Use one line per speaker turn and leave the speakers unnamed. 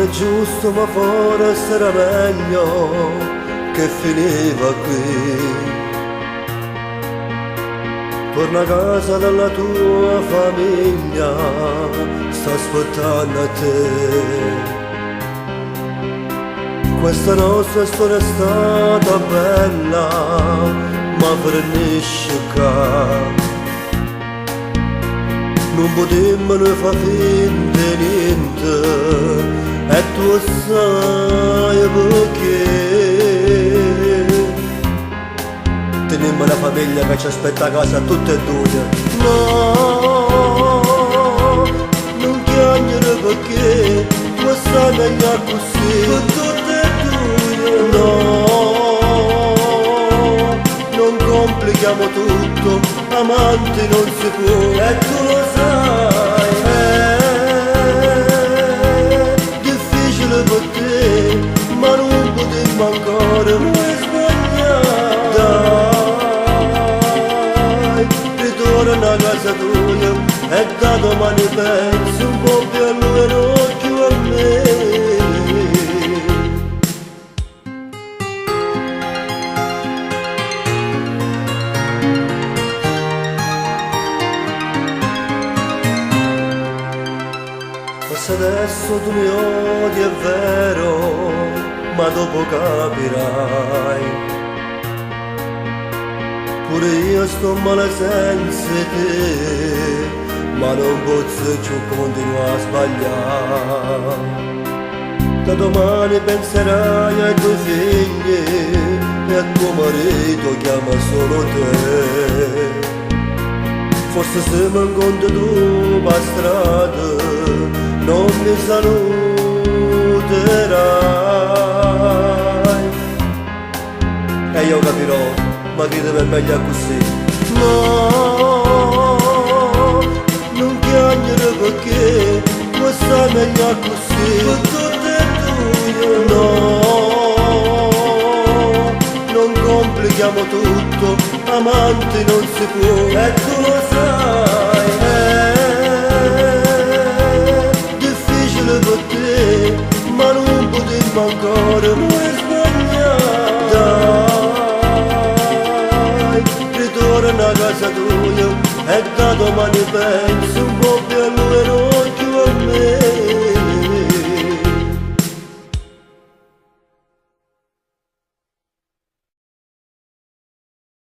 è giusto ma forse era meglio che finiva qui. Torna a casa dalla tua famiglia, sta aspettando a te. Questa nostra storia è stata bella, ma finisce qua. Non potemmo noi fa finta di niente, e tu sai perché. Teniamo la famiglia che ci aspetta a casa tutte e due. No, non chiamare perché tu sai meglio così. Per tutte e due. No, non complichiamo tutto, amanti non si può. E tu lo sai, è difficile per te, ma non potremmo ancora mai sbagliare. Ritorna a casa tua e da domani pensi un po' più a lui e non più a me. Se adesso tu mi odi è vero, ma dopo capirai. Pure io sto male senza te, ma non posso più continuare a sbagliare. Da domani penserai ai tuoi figli e a tuo marito chiama solo te. Forse se mi incontri tu per strada non mi saluterai. E io capirò, ma credimi è meglio così. No, non chiamare perché tu sai meglio così. Per tutte e due. No, non complichiamo tutto, amanti non si può. E tu lo sai, è difficile per te, ma non potremmo ancora mai sbagliare. Dai, ritorna a casa tua e da domani pensi un po' più a lui.